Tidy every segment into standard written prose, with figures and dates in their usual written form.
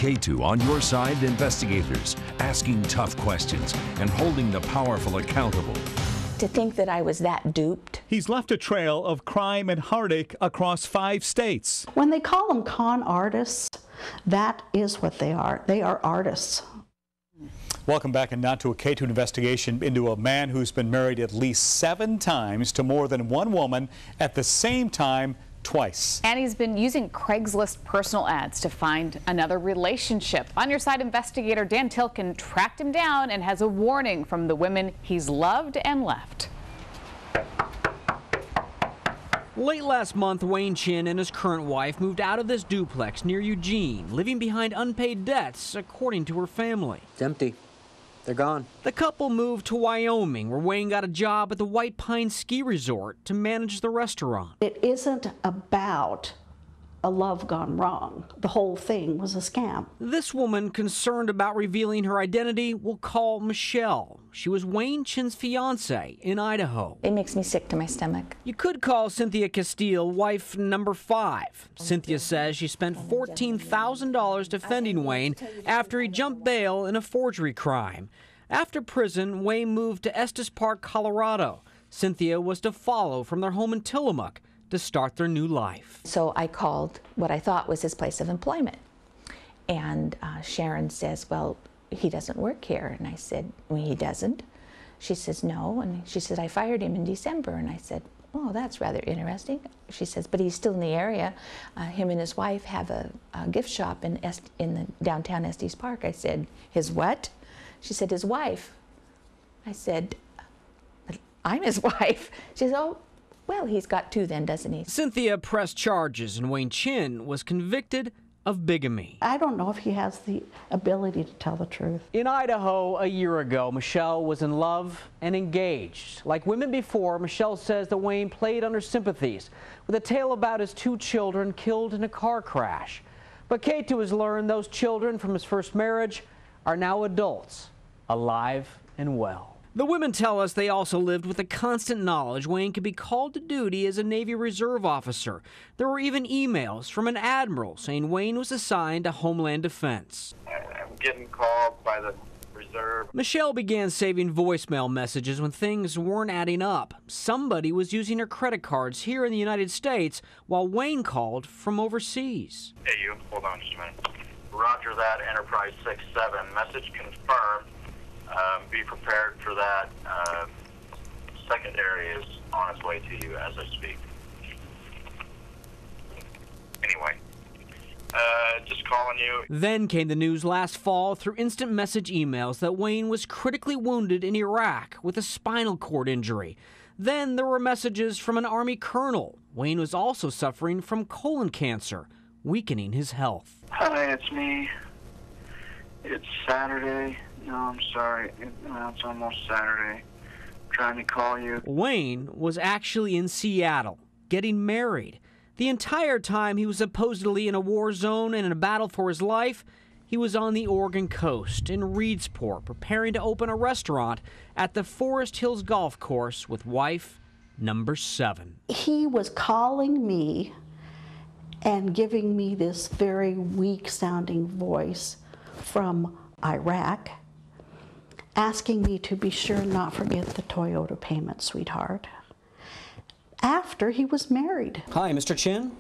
K2 on your side investigators, asking tough questions and holding the powerful accountable. To think that I was that duped. He's left a trail of crime and heartache across 5 states. When they call them con artists, that is what they are. They are artists. Welcome back, and now to a K2 investigation into a man who's been married at least 7 times to more than one woman at the same time twice. And he's been using Craigslist personal ads to find another relationship. On Your Side investigator Dan Tilkin tracked him down and has a warning from the women he's loved and left. Late last month, Wayne Chinn and his current wife moved out of this duplex near Eugene, leaving behind unpaid debts, according to her family. It's empty. They're gone. The couple moved to Wyoming, where Wayne got a job at the White Pine Ski Resort to manage the restaurant. It isn't about a love gone wrong. The whole thing was a scam. This woman, concerned about revealing her identity, will call Michelle. She was Wayne Chinn's fiance in Idaho. It makes me sick to my stomach. You could call Cynthia Castile wife number 5. Cynthia says she spent $14,000 defending Wayne after he jumped bail in a forgery crime. After prison, Wayne moved to Estes Park, Colorado. Cynthia was to follow from their home in Tillamook to start their new life. So I called what I thought was his place of employment. And Sharon says, well, he doesn't work here. And I said, well, he doesn't. She says, no. And she said, I fired him in December. And I said, oh, that's rather interesting. She says, but he's still in the area. Him and his wife have a gift shop in the downtown Estes Park. I said, his what? She said, his wife. I said, I'm his wife. She says, oh, well, he's got 2 then, doesn't he? Cynthia pressed charges, and Wayne Chinn was convicted of bigamy. I don't know if he has the ability to tell the truth. In Idaho a year ago, Michelle was in love and engaged. Like women before, Michelle says that Wayne played on her sympathies with a tale about his 2 children killed in a car crash. But K2 has learned those children from his first marriage are now adults, alive and well. The women tell us they also lived with the constant knowledge Wayne could be called to duty as a Navy Reserve officer. There were even emails from an admiral saying Wayne was assigned to Homeland Defense. I'm getting called by the Reserve. Michelle began saving voicemail messages when things weren't adding up. Somebody was using her credit cards here in the United States while Wayne called from overseas. Hey, you. Hold on just a minute. Roger that, Enterprise 6-7. Message confirmed. Be prepared for that. Secondary is on its way to you as I speak. Anyway, just calling you. Then came the news last fall through instant message emails that Wayne was critically wounded in Iraq with a spinal cord injury. Then there were messages from an Army colonel. Wayne was also suffering from colon cancer, weakening his health. Hi, it's me. It's Saturday. No, I'm sorry. It's almost Saturday. I'm trying to call you. Wayne was actually in Seattle, getting married. The entire time he was supposedly in a war zone and in a battle for his life, he was on the Oregon coast in Reedsport, preparing to open a restaurant at the Forest Hills Golf Course with wife number 7. He was calling me and giving me this very weak-sounding voice from Iraq, asking me to be sure not forget the Toyota payment, sweetheart, after he was married. Hi, Mr. Chinn.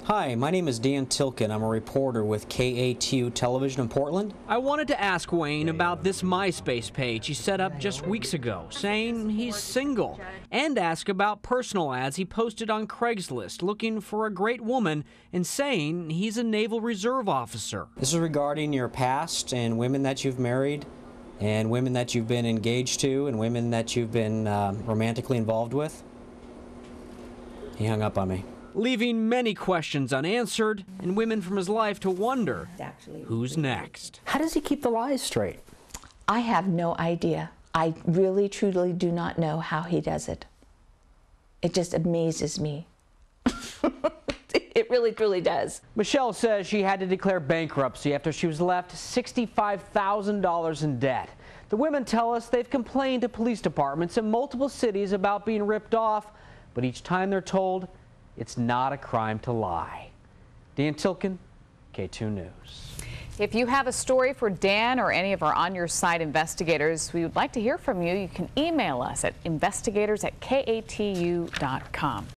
Hi, my name is Dan Tilkin. I'm a reporter with KATU Television in Portland. I wanted to ask Wayne about this MySpace page he set up just weeks ago, saying he's single, and ask about personal ads he posted on Craigslist looking for a great woman and saying he's a Naval Reserve officer. This is regarding your past and women that you've married and women that you've been engaged to and women that you've been romantically involved with. He hung up on me, leaving many questions unanswered and women from his life to wonder who's next. How does he keep the lies straight? I have no idea. I really, truly do not know how he does it. It just amazes me. It really, truly does. Michelle says she had to declare bankruptcy after she was left $65,000 in debt. The women tell us they've complained to police departments in multiple cities about being ripped off, but each time they're told it's not a crime to lie. Dan Tilkin, K2 News. If you have a story for Dan or any of our On Your Side investigators, we would like to hear from you. You can email us at investigators@katu.com.